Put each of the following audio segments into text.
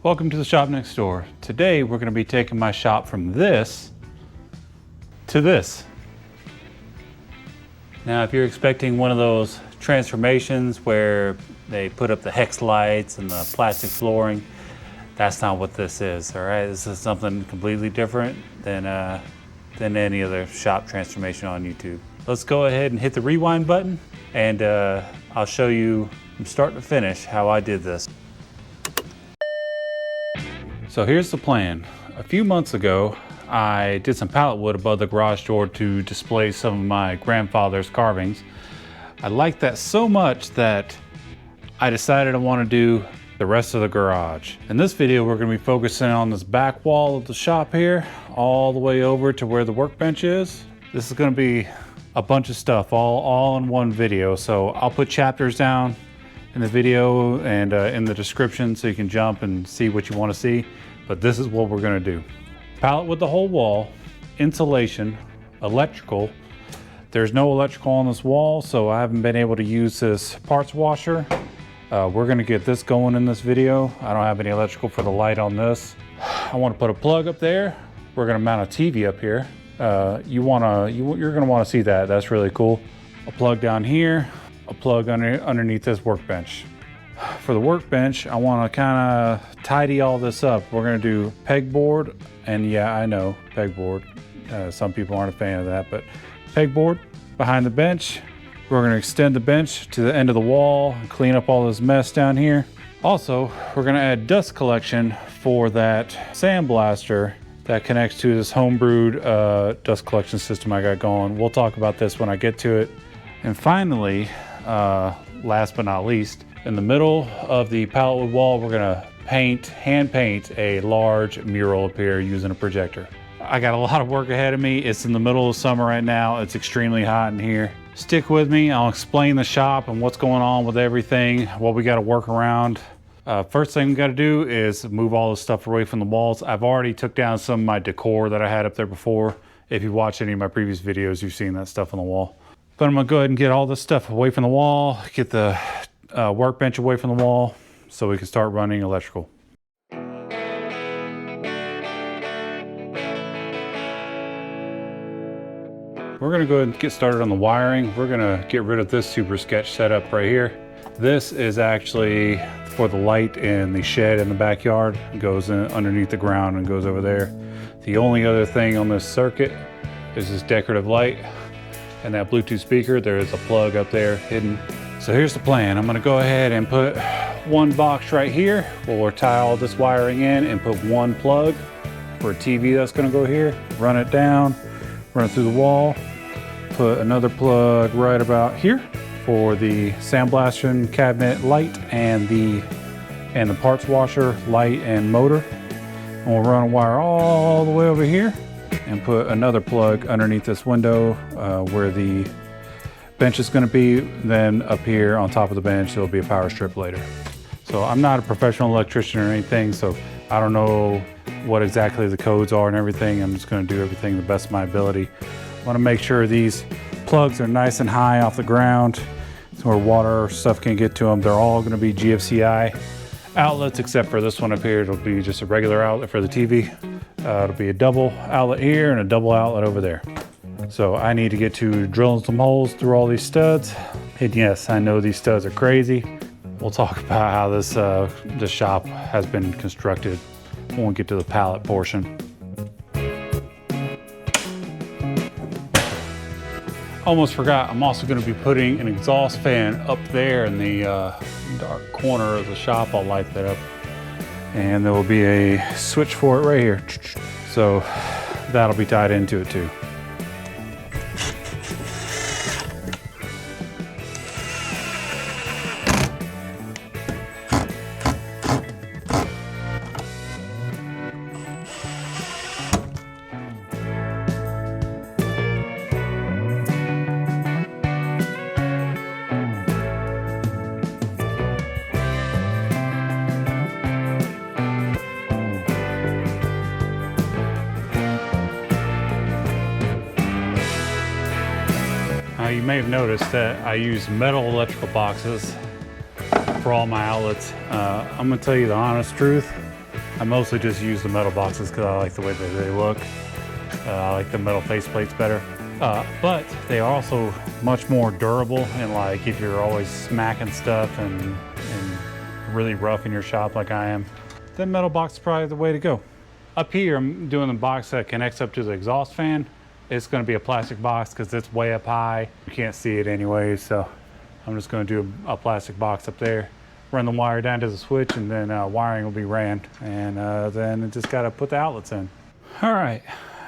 Welcome to the shop next door. Today we're going to be taking my shop from this to this. Now if you're expecting one of those transformations where they put up the hex lights and the plastic flooring, that's not what this is, all right? This is something completely different than any other shop transformation on YouTube. Let's go ahead and hit the rewind button and I'll show you from start to finish how I did this. So here's the plan. A few months ago, I did some pallet wood above the garage door to display some of my grandfather's carvings. I liked that so much that I decided I want to do the rest of the garage. In this video, we're going to be focusing on this back wall of the shop here, all the way over to where the workbench is. This is going to be a bunch of stuff all in one video. So I'll put chapters down in the video and in the description so you can jump and see what you want to see. But this is what we're going to do. Pallet with the whole wall, insulation, electrical. There's no electrical on this wall, so I haven't been able to use this parts washer. We're going to get this going in this video. I don't have any electrical for the light on this. I want to put a plug up there. We're going to mount a TV up here. You're going to want to see that. That's really cool. A plug down here, a plug underneath this workbench. For the workbench, I want to kind of tidy all this up. We're going to do pegboard, and yeah, I know, pegboard. Some people aren't a fan of that, but pegboard behind the bench. We're going to extend the bench to the end of the wall and clean up all this mess down here. Also, we're going to add dust collection for that sandblaster that connects to this homebrewed dust collection system I got going. We'll talk about this when I get to it. And finally, last but not least, in the middle of the pallet wood wall, we're gonna hand paint a large mural up here using a projector. I got a lot of work ahead of me. It's in the middle of summer right now. It's extremely hot in here. Stick with me. I'll explain the shop and what's going on with everything, what we gotta work around. First thing we gotta do is move all this stuff away from the walls. I've already took down some of my decor that I had up there before. If you watch any of my previous videos, you've seen that stuff on the wall. But I'm gonna go ahead and get all this stuff away from the wall, get the workbench away from the wall so we can start running electrical. We're going to go ahead and get started on the wiring. We're going to get rid of this super sketch setup right here. This is actually for the light in the shed in the backyard. It goes in underneath the ground and goes over there. The only other thing on this circuit is this decorative light and that Bluetooth speaker. There is a plug up there hidden. So here's the plan. I'm gonna go ahead and put one box right here where we'll tie all this wiring in and put one plug for a TV that's gonna go here, run it down, run it through the wall, put another plug right about here for the sandblasting cabinet light and the parts washer light and motor. And we'll run a wire all the way over here and put another plug underneath this window where the bench is going to be. Then up here on top of the bench there'll be a power strip later. So I'm not a professional electrician or anything, so I don't know what exactly the codes are and everything. I'm just going to do everything the best of my ability. I want to make sure these plugs are nice and high off the ground so where water or stuff can get to them. They're all going to be GFCI outlets except for this one up here. It'll be just a regular outlet for the TV. It'll be a double outlet here and a double outlet over there. So I need to get to drilling some holes through all these studs. And yes, I know these studs are crazy. We'll talk about how this shop has been constructed when we get to the pallet portion. Almost forgot, I'm also going to be putting an exhaust fan up there in the dark corner of the shop. I'll light that up. And there will be a switch for it right here. So that'll be tied into it too. You may have noticed that I use metal electrical boxes for all my outlets. I'm gonna tell you the honest truth. I mostly just use the metal boxes because I like the way that they look. I like the metal faceplates better. But they are also much more durable, and like if you're always smacking stuff and really rough in your shop like I am, then metal box is probably the way to go. Up here, I'm doing the box that connects up to the exhaust fan. It's going to be a plastic box because it's way up high. You can't see it anyway, so I'm just going to do a plastic box up there. Run the wire down to the switch, and then wiring will be ran, and then I just got to put the outlets in. All right,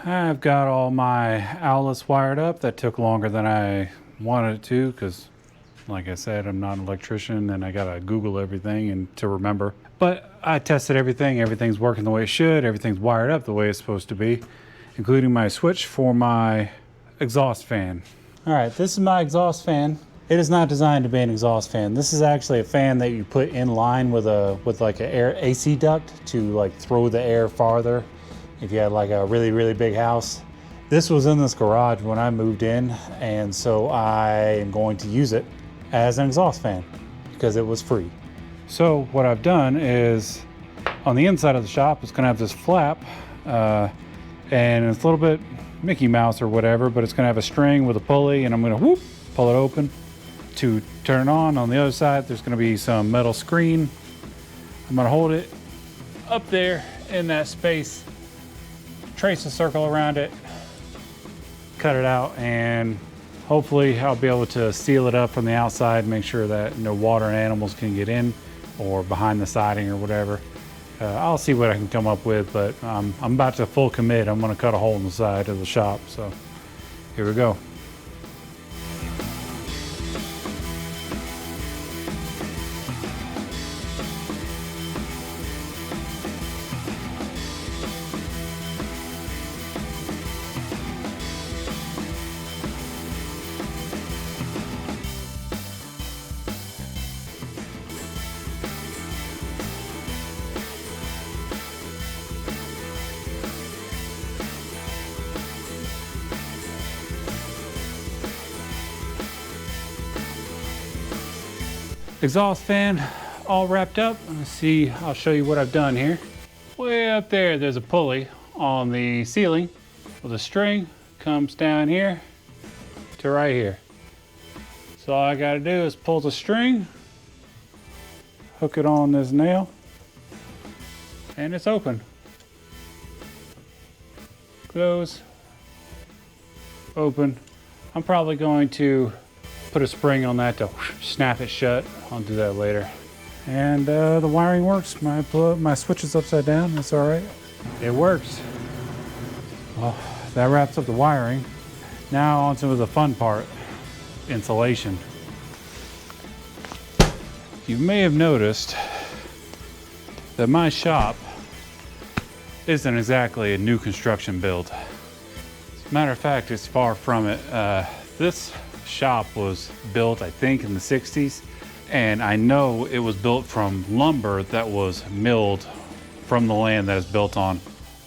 I've got all my outlets wired up. That took longer than I wanted it to because, like I said, I'm not an electrician and I got to Google everything and to remember. But I tested everything. Everything's working the way it should. Everything's wired up the way it's supposed to be, including my switch for my exhaust fan. All right, this is my exhaust fan. It is not designed to be an exhaust fan. This is actually a fan that you put in line with like an air AC duct to like throw the air farther if you had like a really big house. This was in this garage when I moved in, and so I am going to use it as an exhaust fan because it was free. So what I've done is on the inside of the shop, it's gonna have this flap and it's a little bit Mickey Mouse or whatever, but it's gonna have a string with a pulley, and I'm gonna whoop, pull it open to turn it on. On the other side, there's gonna be some metal screen. I'm gonna hold it up there in that space, trace a circle around it, cut it out, and hopefully I'll be able to seal it up from the outside, make sure that no water and animals can get in or behind the siding or whatever. I'll see what I can come up with, but I'm about to full commit. I'm gonna cut a hole in the side of the shop, so here we go. Exhaust fan all wrapped up. Let's see, I'll show you what I've done here. Way up there, there's a pulley on the ceiling with a string, comes down here to right here. So all I gotta do is pull the string, hook it on this nail, and it's open. Close, open. I'm probably going to put a spring on that to snap it shut. I'll do that later. And the wiring works. My switch is upside down. That's all right. It works. Well, that wraps up the wiring. Now on to the fun part, insulation. You may have noticed that my shop isn't exactly a new construction build. As a matter of fact, it's far from it. This shop was built, I think, in the 60s, and I know it was built from lumber that was milled from the land that it's built on.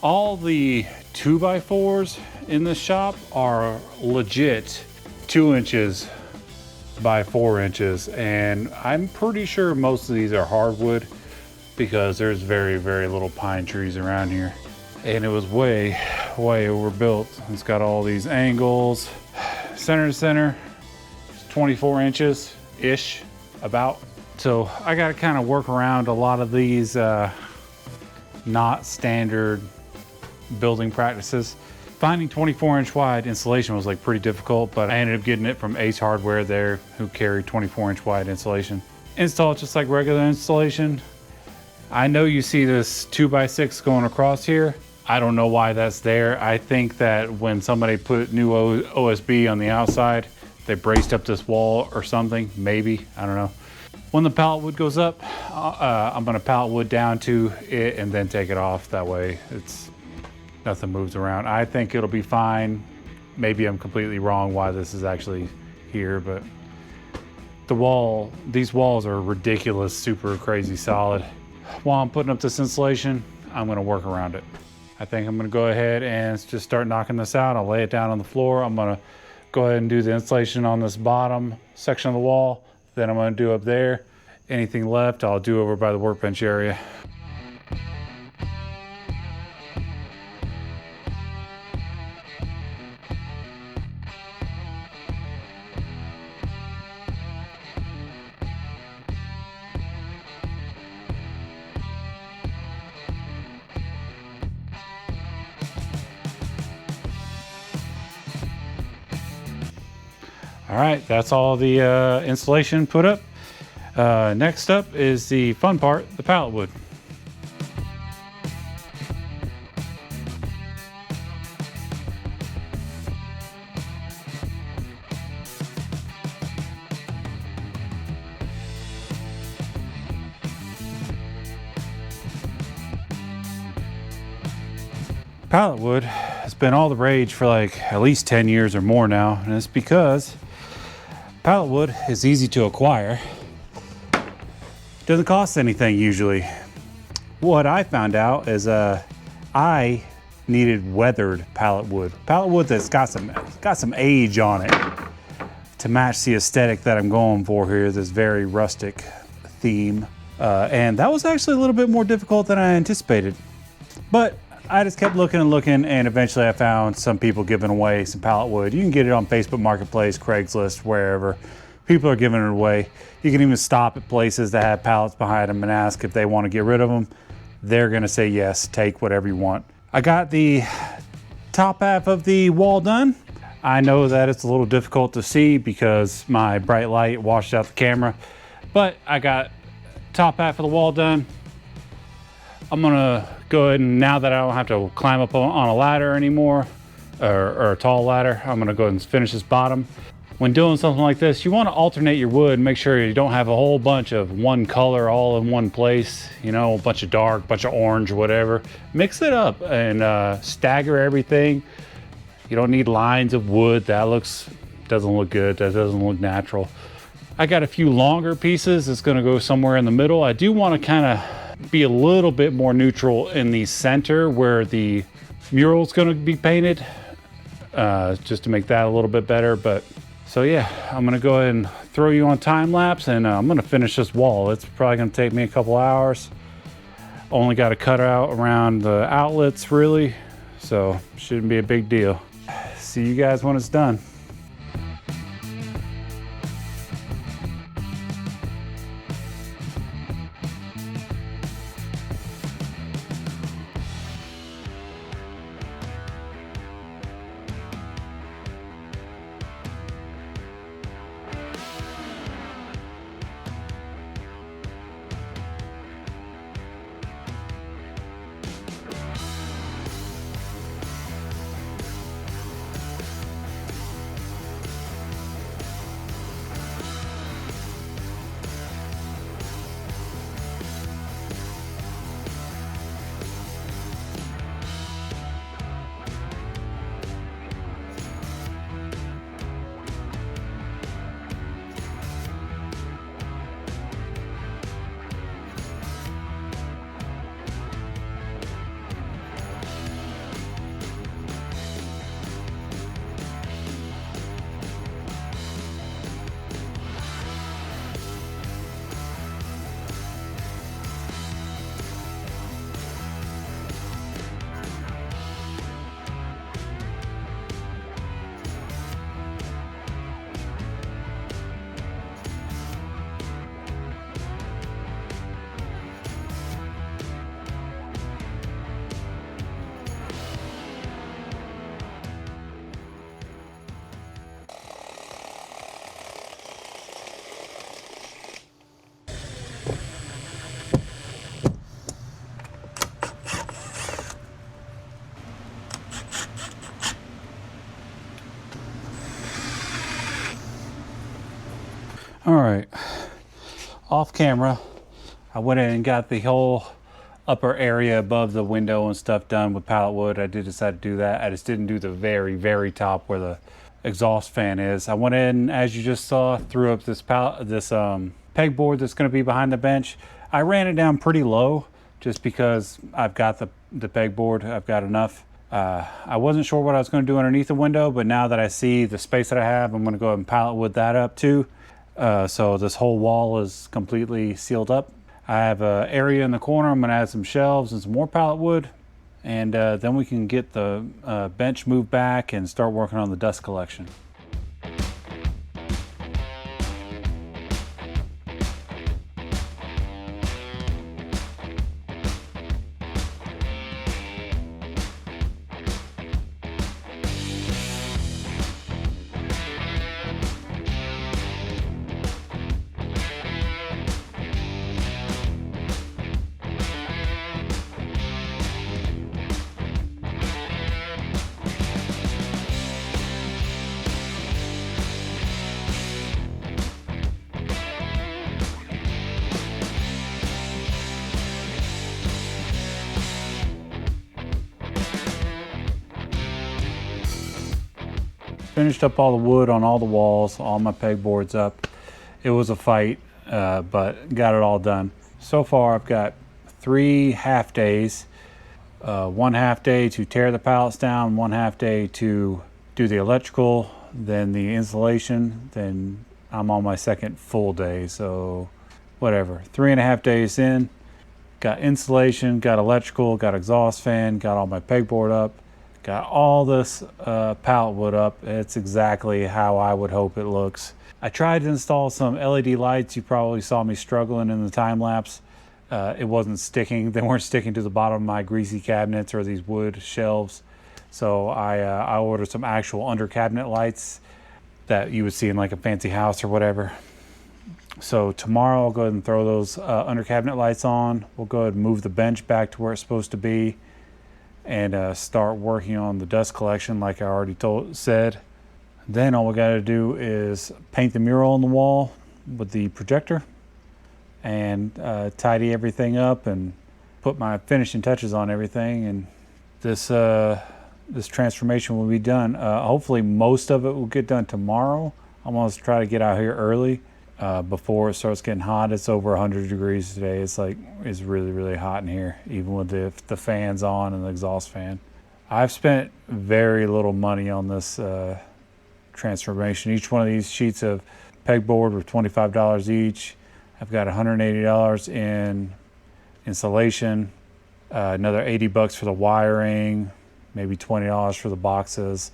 All the 2x4s in this shop are legit 2 inches by 4 inches, and I'm pretty sure most of these are hardwood because there's very little pine trees around here, and it was way overbuilt. It's got all these angles, center to center, 24 inches ish about. So I got to kind of work around a lot of these not standard building practices. Finding 24-inch wide insulation was like pretty difficult, but I ended up getting it from Ace Hardware there, who carried 24-inch wide insulation. Install it just like regular insulation. I know you see this 2x6 going across here. I don't know why that's there. I think that when somebody put new OSB on the outside, they braced up this wall or something, maybe, I don't know. When the pallet wood goes up, I'm gonna pallet wood down to it and then take it off. That way nothing moves around. I think it'll be fine. Maybe I'm completely wrong why this is actually here, but these walls are ridiculous, super crazy solid. While I'm putting up this insulation, I'm gonna work around it. I think I'm gonna go ahead and just start knocking this out. I'll lay it down on the floor. I'm gonna go ahead and do the insulation on this bottom section of the wall. Then I'm gonna do up there. Anything left, I'll do over by the workbench area. All right, that's all the installation put up. Next up is the fun part, the pallet wood. Pallet wood has been all the rage for like at least 10 years or more now, and it's because pallet wood is easy to acquire. Doesn't cost anything usually. What I found out is I needed weathered pallet wood that's got some age on it to match the aesthetic that I'm going for here, this very rustic theme. And that was actually a little bit more difficult than I anticipated. But I just kept looking and looking, and eventually I found some people giving away some pallet wood. You can get it on Facebook Marketplace, Craigslist, wherever. People are giving it away. You can even stop at places that have pallets behind them and ask if they want to get rid of them. They're gonna say yes, take whatever you want. I got the top half of the wall done. I know that it's a little difficult to see because my bright light washed out the camera, but I got top half of the wall done. I'm gonna go ahead, and now that I don't have to climb up on a ladder anymore, or a tall ladder, I'm gonna go ahead and finish this bottom. When doing something like this, you wanna alternate your wood, make sure you don't have a whole bunch of one color all in one place, you know, a bunch of dark, bunch of orange, whatever. Mix it up and stagger everything. You don't need lines of wood. That doesn't look good, that doesn't look natural. I got a few longer pieces that's gonna go somewhere in the middle. I do wanna kinda be a little bit more neutral in the center where the mural is going to be painted, just to make that a little bit better. But so yeah, I'm going to go ahead and throw you on time lapse, and I'm going to finish this wall. It's probably going to take me a couple hours. Only got to cut out around the outlets really, so shouldn't be a big deal. See you guys when it's done. All right, off camera, I went in and got the whole upper area above the window and stuff done with pallet wood. I did decide to do that. I just didn't do the very, very top where the exhaust fan is. I went in, as you just saw, threw up this pegboard that's going to be behind the bench. I ran it down pretty low just because I've got the pegboard. I've got enough. I wasn't sure what I was going to do underneath the window, but now that I see the space that I have, I'm going to go ahead and pallet wood that up too. So this whole wall is completely sealed up. I have an area in the corner. I'm going to add some shelves and some more pallet wood, and then we can get the bench moved back and start working on the dust collection. finished up all the wood on all the walls, all my pegboards up. It was a fight, but got it all done. So far I've got 3 half days. 1 half day to tear the pallets down, 1 half day to do the electrical, then the insulation, then I'm on my second full day. So whatever, 3.5 days in, got insulation, got electrical, got exhaust fan, got all my pegboard up, got all this pallet wood up. It's exactly how I would hope it looks. I tried to install some LED lights. You probably saw me struggling in the time lapse. It wasn't sticking. They weren't sticking to the bottom of my greasy cabinets or these wood shelves. So I ordered some actual under cabinet lights that you would see in like a fancy house or whatever. So tomorrow I'll go ahead and throw those under cabinet lights on. We'll go ahead and move the bench back to where it's supposed to be and start working on the dust collection like I already said. Then all we got to do is paint the mural on the wall with the projector and tidy everything up and put my finishing touches on everything. And this transformation will be done. Hopefully most of it will get done tomorrow. I'm going to try to get out here early before it starts getting hot. It's over 100 degrees today. It's really, really hot in here, even with the fans on and the exhaust fan. I've spent very little money on this transformation. Each one of these sheets of pegboard were $25 each. I've got $180 in insulation, another $80 for the wiring, maybe $20 for the boxes.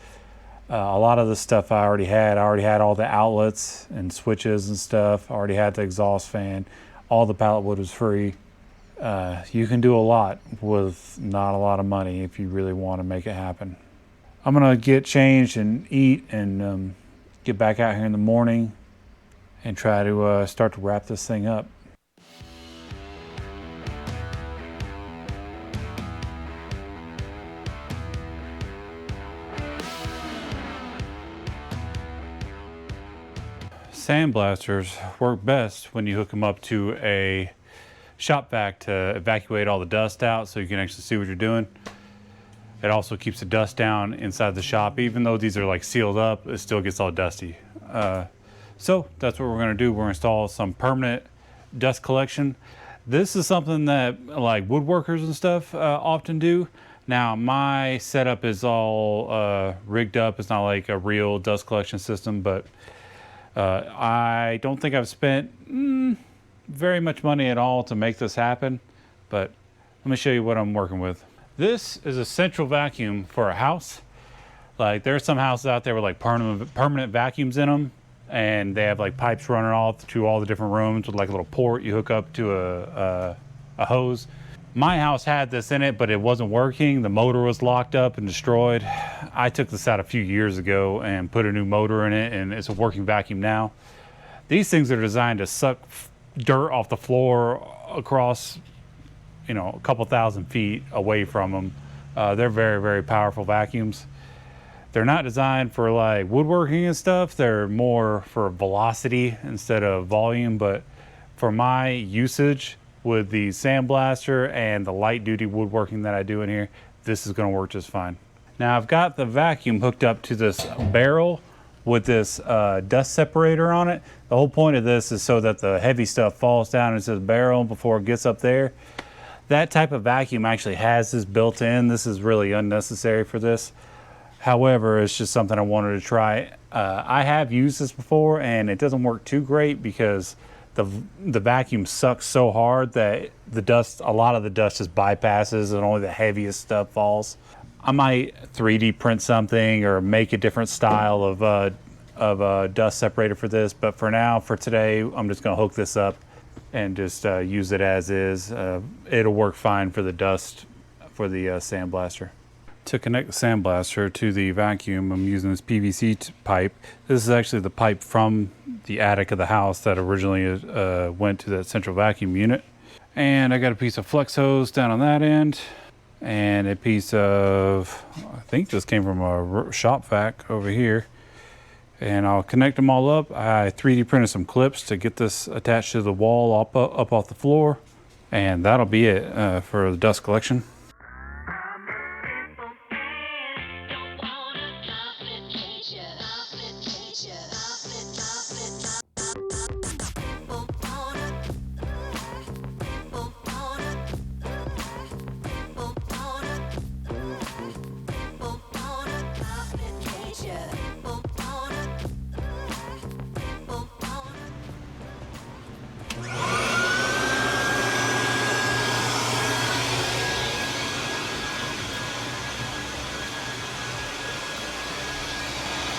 A lot of the stuff I already had. I already had all the outlets and switches and stuff. I already had the exhaust fan. All the pallet wood was free. You can do a lot with not a lot of money if you really want to make it happen. I'm gonna get changed and eat and get back out here in the morning and try to start to wrap this thing up. Sandblasters work best when you hook them up to a shop vac to evacuate all the dust out so you can actually see what you're doing. It also keeps the dust down inside the shop. Even though these are like sealed up, it still gets all dusty. So that's what we're gonna do. We're gonna install some permanent dust collection. This is something that like woodworkers and stuff often do. Now my setup is all rigged up. It's not like a real dust collection system, but I don't think I've spent very much money at all to make this happen. But let me show you what I'm working with. This is a central vacuum for a house. Like there's some houses out there with like permanent vacuums in them, and they have like pipes running off to all the different rooms with like a little port you hook up to a hose. My house had this in it, but it wasn't working. The motor was locked up and destroyed. I took this out a few years ago and put a new motor in it, and it's a working vacuum now. These things are designed to suck dirt off the floor across, you know, a couple thousand feet away from them. They're very, very powerful vacuums. They're not designed for like woodworking and stuff. They're more for velocity instead of volume, but for my usage with the sandblaster and the light duty woodworking that I do in here, this is gonna work just fine. Now I've got the vacuum hooked up to this barrel with this dust separator on it. The whole point of this is so that the heavy stuff falls down into the barrel before it gets up there. That type of vacuum actually has this built in. This is really unnecessary for this. However, it's just something I wanted to try. I have used this before and it doesn't work too great because the vacuum sucks so hard that a lot of the dust just bypasses and only the heaviest stuff falls. I might 3D print something or make a different style of a dust separator for this, but for now, for today, I'm just gonna hook this up and just use it as is. It'll work fine for the dust for the sandblaster. To connect the sandblaster to the vacuum, I'm using this PVC pipe. This is actually the pipe from the attic of the house that originally went to that central vacuum unit. And I got a piece of flex hose down on that end, and a piece of, I think this came from a shop vac over here. And I'll connect them all up. I 3D printed some clips to get this attached to the wall up off the floor. And that'll be it for the dust collection.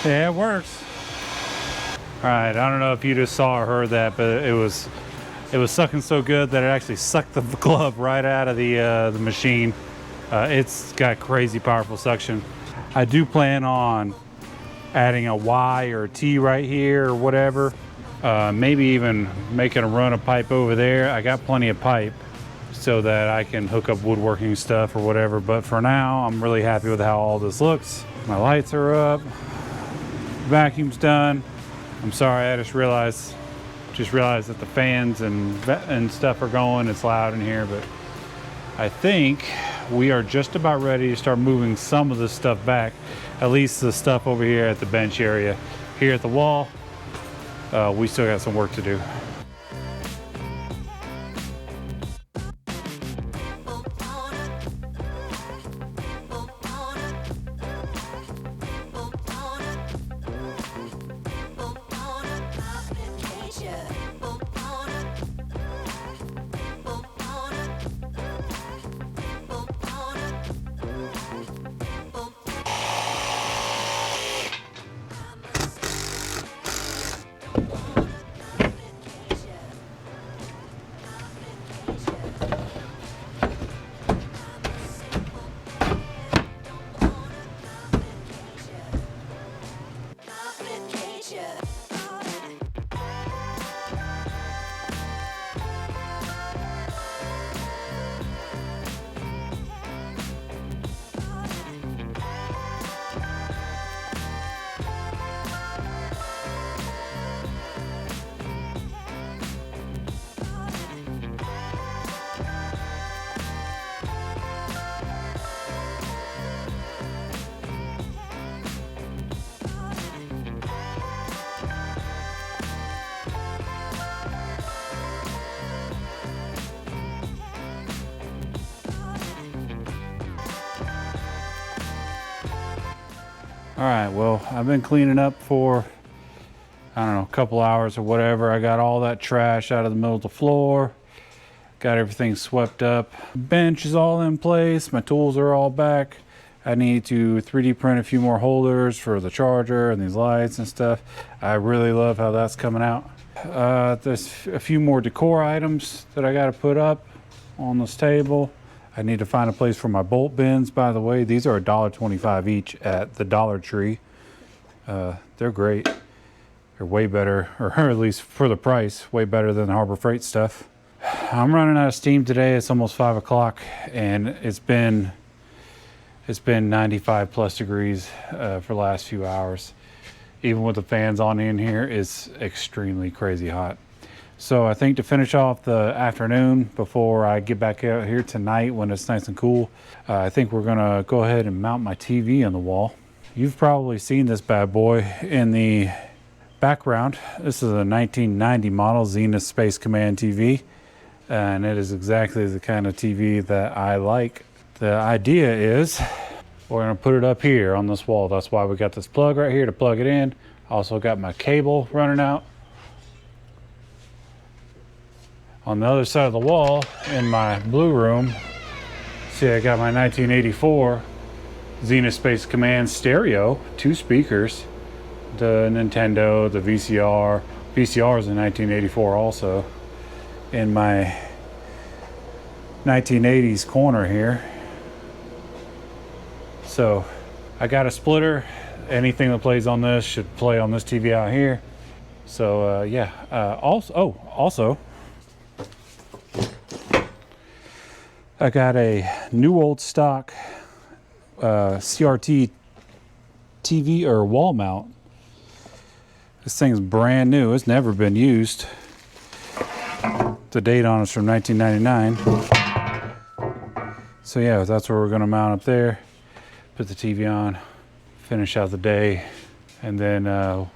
Yeah, it works. All right, I don't know if you just saw or heard that, but it was sucking so good that it actually sucked the glove right out of the machine. It's got crazy powerful suction. I do plan on adding a Y or a T right here or whatever. Maybe even making a run of pipe over there. I got plenty of pipe so that I can hook up woodworking stuff or whatever. But for now, I'm really happy with how all this looks. My lights are up. Vacuum's done. I'm sorry, I just realized that the fans and stuff are going. It's loud in here, but I think we are just about ready to start moving some of this stuff back. At least the stuff over here at the bench area. Here at the wall, we still got some work to do. All right, well, I've been cleaning up for, I don't know, a couple hours or whatever. I got all that trash out of the middle of the floor. Got everything swept up. Bench is all in place. My tools are all back. I need to 3D print a few more holders for the charger and these lights and stuff. I really love how that's coming out. There's a few more decor items that I got to put up on this table. I need to find a place for my bolt bins, by the way. These are $1.25 each at the Dollar Tree. They're great. They're way better, or at least for the price, way better than the Harbor Freight stuff. I'm running out of steam today. It's almost 5 o'clock and it's been 95 plus degrees for the last few hours. Even with the fans on in here, it's extremely crazy hot. So I think to finish off the afternoon before I get back out here tonight when it's nice and cool, I think we're gonna go ahead and mount my TV on the wall. You've probably seen this bad boy in the background. This is a 1990 model Zenith Space Command TV, and it is exactly the kind of TV that I like. The idea is we're gonna put it up here on this wall. That's why we got this plug right here to plug it in. Also got my cable running out. On the other side of the wall in my blue room, see, I got my 1984 Zenith Space Command stereo, 2 speakers, the Nintendo, the VCR. VCR is in 1984 also. In my 1980s corner here. So I got a splitter. Anything that plays on this should play on this TV out here. So yeah, also, I got a new old stock CRT TV or wall mount. This thing's brand new. It's never been used. The date on it's from 1999. So yeah, that's where we're gonna mount up there. Put the TV on, finish out the day, and then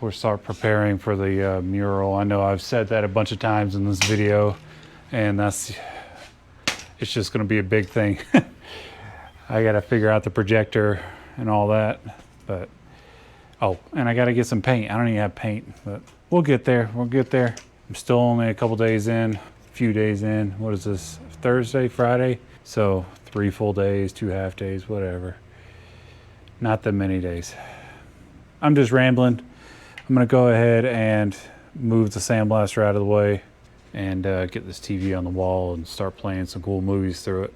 we'll start preparing for the mural. I know I've said that a bunch of times in this video, and it's just gonna be a big thing. I gotta figure out the projector and all that, but oh, and I gotta get some paint. I don't even have paint, but we'll get there. We'll get there. I'm still only a couple days in, a few days in. What is this? Thursday, Friday? So 3 full days, 2 half days, whatever. Not that many days. I'm just rambling. I'm gonna go ahead and move the sandblaster out of the way and get this TV on the wall and start playing some cool movies through it.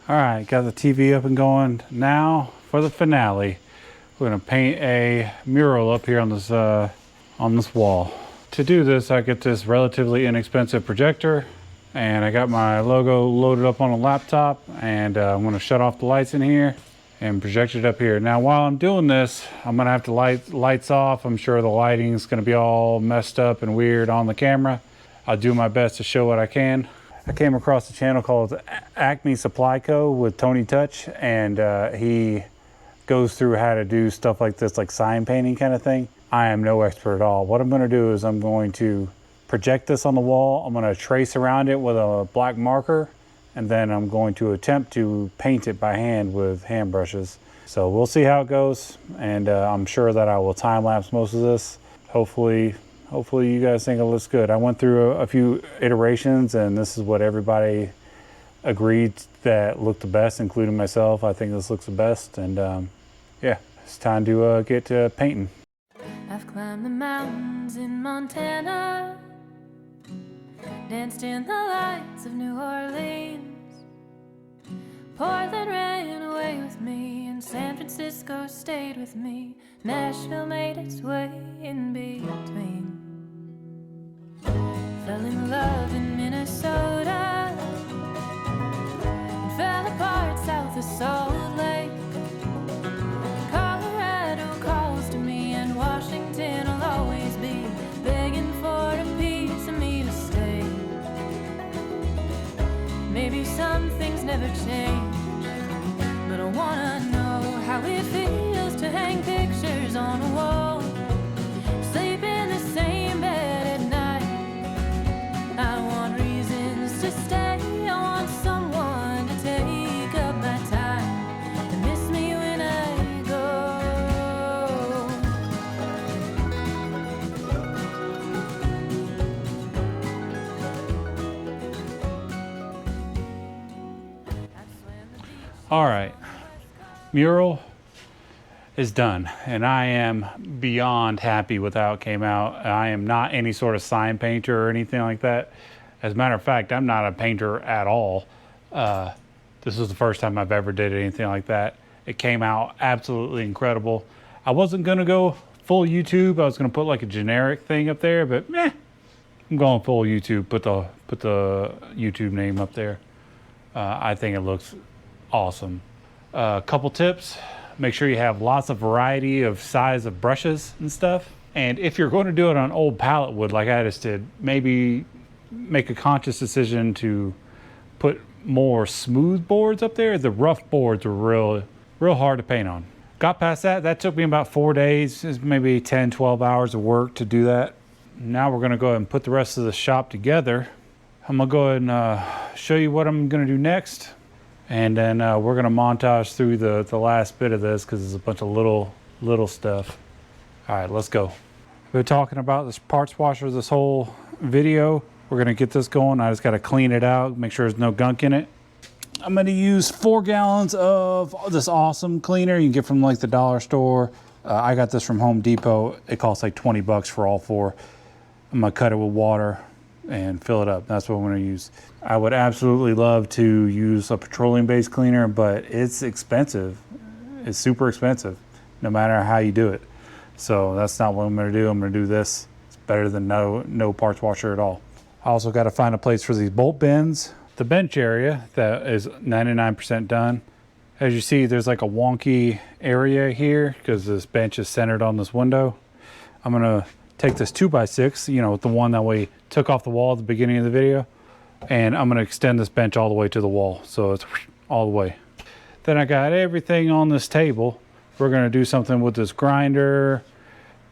All right, got the TV up and going. Now for the finale. We're gonna paint a mural up here on this wall. To do this, I get this relatively inexpensive projector, and I got my logo loaded up on a laptop, and I'm gonna shut off the lights in here and project it up here. Now, while I'm doing this, I'm gonna have to lights off. I'm sure the lighting's gonna be all messed up and weird on the camera. I'll do my best to show what I can. I came across a channel called Acme Supply Co. with Tony Touch, and he goes through how to do stuff like this, like sign painting kind of thing. I am no expert at all. What I'm gonna do is I'm going to project this on the wall. I'm gonna trace around it with a black marker, and then I'm going to attempt to paint it by hand with hand brushes. So we'll see how it goes, and I'm sure that I will time lapse most of this. Hopefully you guys think it looks good. I went through a few iterations, and this is what everybody agreed that looked the best, including myself. I think this looks the best, and yeah, it's time to get to painting. I've climbed the mountains in Montana, danced in the lights of New Orleans. Portland ran away with me, and San Francisco stayed with me. Nashville made its way in between. Fell in love in Minnesota, and fell apart south of Salt Lake. Colorado calls to me, and Washington will always be begging for a piece of me to stay. Maybe some things never change, but I wanna know how it feels to hang pictures on a wall, sleep in the same bed at night. I want reasons to stay, I want someone to take up my time and miss me when I go. All right, mural is done, and I am beyond happy with how it came out. I am not any sort of sign painter or anything like that. As a matter of fact, I'm not a painter at all. This is the first time I've ever did anything like that. It came out absolutely incredible. I wasn't gonna go full YouTube. I was gonna put like a generic thing up there, but I'm going full YouTube. Put the YouTube name up there. I think it looks awesome. A couple tips: make sure you have lots of variety of size of brushes and stuff. And if you're going to do it on old pallet wood like I just did, maybe make a conscious decision to put more smooth boards up there. The rough boards are real hard to paint on. Got past that. That took me about 4 days, maybe 10, 12 hours of work to do that. Now we're gonna go ahead and put the rest of the shop together. I'm gonna go ahead and show you what I'm gonna do next. And then we're gonna montage through the last bit of this because it's a bunch of little stuff. All right, let's go. We've been talking about this parts washer this whole video. We're gonna get this going. I just gotta clean it out, make sure there's no gunk in it. I'm gonna use 4 gallons of this awesome cleaner you can get from like the dollar store. I got this from Home Depot. It costs like 20 bucks for all 4. I'm gonna cut it with water and fill it up. That's what I'm gonna use. I would absolutely love to use a petroleum-based cleaner, but it's expensive. It's super expensive, no matter how you do it. So that's not what I'm gonna do. I'm gonna do this. It's better than no parts washer at all. I also gotta find a place for these bolt bends. The bench area that is 99% done. As you see, there's like a wonky area here because this bench is centered on this window. I'm gonna take this 2x6, you know, the one that we took off the wall at the beginning of the video, and I'm gonna extend this bench all the way to the wall, so it's all the way. Then I got everything on this table. We're gonna do something with this grinder.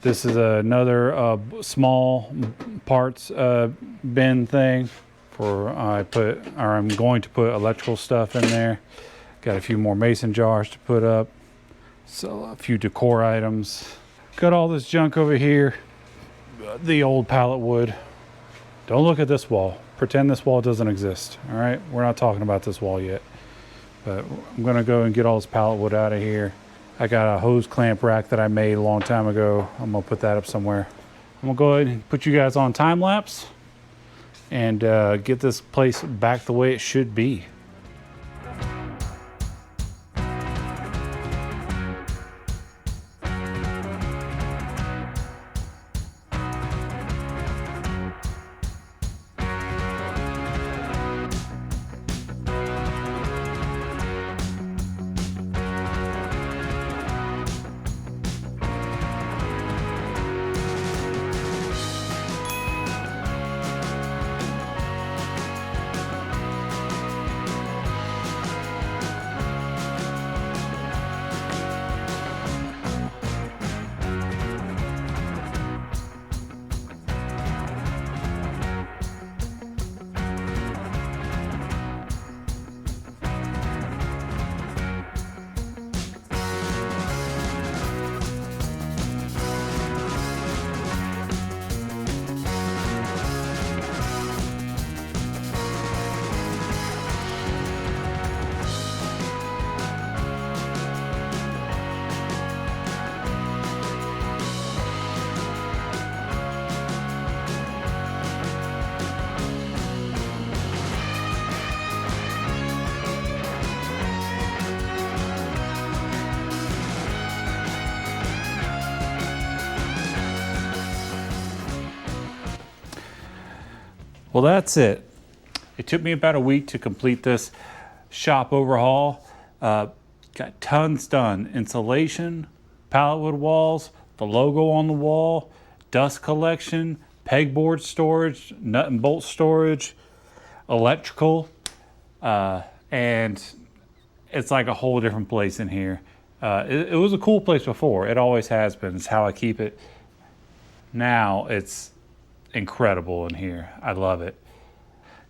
This is another small parts bin thing for I'm going to put electrical stuff in there. Got a few more mason jars to put up. So a few decor items. Got all this junk over here. The old pallet wood. Don't look at this wall. Pretend this wall doesn't exist. All right, we're not talking about this wall yet. But I'm gonna go and get all this pallet wood out of here. I got a hose clamp rack that I made a long time ago. I'm gonna put that up somewhere. I'm gonna go ahead and put you guys on time lapse and get this place back the way it should be. Well, that's it. It took me about a week to complete this shop overhaul. Got tons done. Insulation, pallet wood walls, the logo on the wall, dust collection, pegboard storage, nut and bolt storage, electrical, and it's like a whole different place in here. It was a cool place before. It always has been. It's how I keep it. Now it's incredible in here. I love it.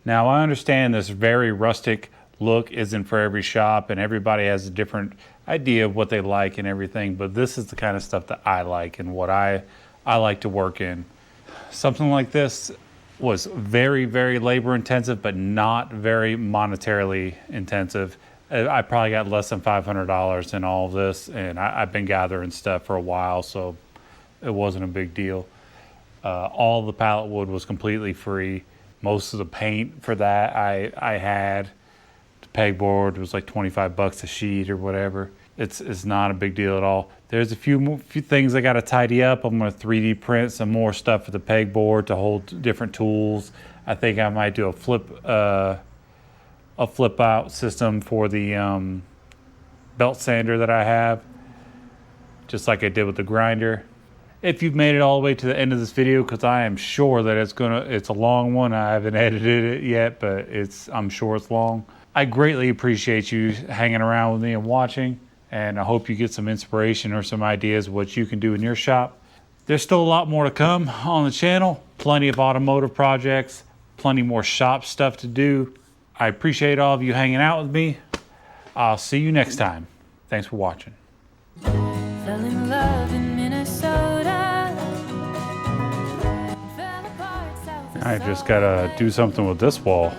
Now I understand this very rustic look isn't for every shop and everybody has a different idea of what they like and everything, but this is the kind of stuff that I like and what I like to work in. Something like this was very, very labor intensive, but not very monetarily intensive. I probably got less than $500 in all of this, and I've been gathering stuff for a while, so it wasn't a big deal. All the pallet wood was completely free. Most of the paint for that I had. The pegboard was like 25 bucks a sheet or whatever. It's not a big deal at all. There's a few things I got to tidy up. I'm going to 3D print some more stuff for the pegboard to hold different tools. I think I might do a flip out system for the belt sander that I have, just like I did with the grinder. If you've made it all the way to the end of this video, because I am sure that it's a long one. I haven't edited it yet, but I'm sure it's long. I greatly appreciate you hanging around with me and watching, and I hope you get some inspiration or some ideas of what you can do in your shop. There's still a lot more to come on the channel. Plenty of automotive projects, plenty more shop stuff to do. I appreciate all of you hanging out with me. I'll see you next time. Thanks for watching. Fell in love in Minnesota. I just gotta do something with this wall.